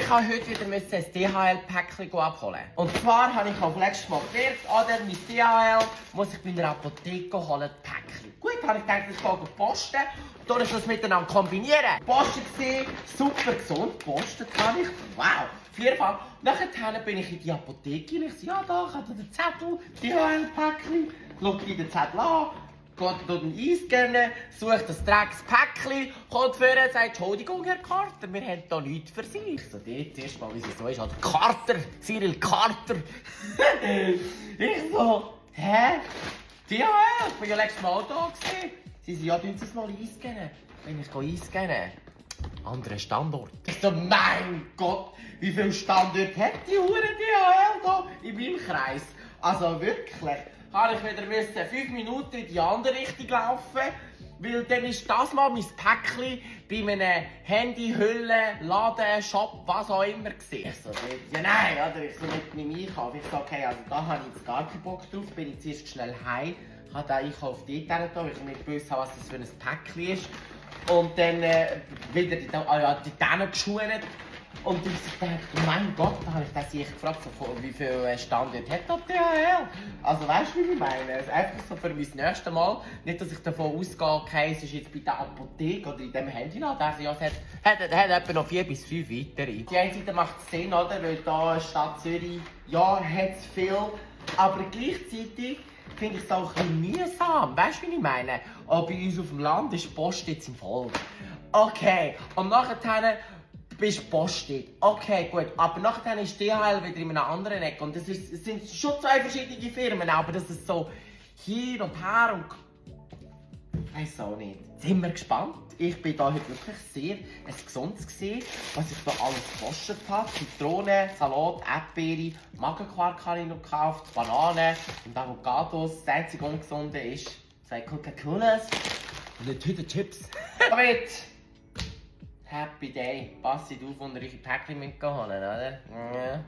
ich habe heute wieder ein DHL-Päckchen abholen. Und zwar habe ich auf letztes Mal gemerkt, oder mein DHL muss ich bei einer Apotheke holen, Päckchen. Gut, habe ich gedacht, ich gehe posten. Dann ist das miteinander kombinieren. Posten gesehen, super gesund. Postet kann ich. Wow. Auf jeden Fall. Nachher bin ich in die Apotheke und ich sage, ja, da, ich habe den Zettel, DHL-Päckchen. Schaue ich den Zettel an. Geht dort einscannen, sucht das Dreckspäckchen, kommt vor und sagt, Entschuldigung, Herr Carter, wir haben hier nichts für Sie. Ich so, dort erst mal, wie es so ist, halt Carter, Cyril Carter. Ich so, hä? DHL, ich bin ja letztes Mal da gewesen. Sie so, ja, tun Sie es mal einscannen. Wenn ich einscannen, anderer Standort. Ich so, mein Gott, wie viele Standorte hat die Hure DHL da in meinem Kreis? Also wirklich. Habe ich wieder 5 Minuten in die andere Richtung laufen, weil dann ist das mal mein Päckchen bei einem Handyhülle, Laden, Shop, was auch immer gesehen. Ich so, ja nein, oder? Ich so mit meinem Einkauf. Ich so, okay, also da habe ich jetzt gar keinen Bock drauf, bin ich zuerst schnell heim, habe den Einkauf dort hin, weil ich nicht gewusst habe, was das für ein Päckchen ist. Und dann wieder die Dänen geschult. Und ich dachte, mein Gott, da habe ich sich gefragt, so, wie viele Standorte hat das DHL? Also weißt du, wie ich meine? Also einfach so für mein nächstes Mal. Nicht, dass ich davon ausgehe, okay, es ist jetzt bei der Apotheke oder in dem Handyladen. Also ja, es hat etwa noch 4 bis 5 weitere. Die eine Seite macht es Sinn, oder? Weil da in Stadt Zürich, ja, hat es viel. Aber gleichzeitig finde ich es auch ein bisschen mühsam. Weißt du, wie ich meine? Aber bei uns auf dem Land ist die Post jetzt im Volk. Okay, und nachher bist postet. Okay, gut. Aber nachher ist DHL wieder in einer anderen Ecke. Und es sind schon 2 verschiedene Firmen, aber das ist so hier und her und... Ich weiss auch nicht. Sind wir gespannt? Ich bin da heute wirklich sehr gesund gesehen, was ich da alles gekostet habe. Zitrone, Salat, Erdbeere, Magenquark habe ich noch gekauft, Bananen und Avocados. Das einzige Ungesunde ist 2 Coca-Colas und eine Tüte Chips. Damit Happy Day. Passt auf, und eure Päckchen mitholen, oder? Ja.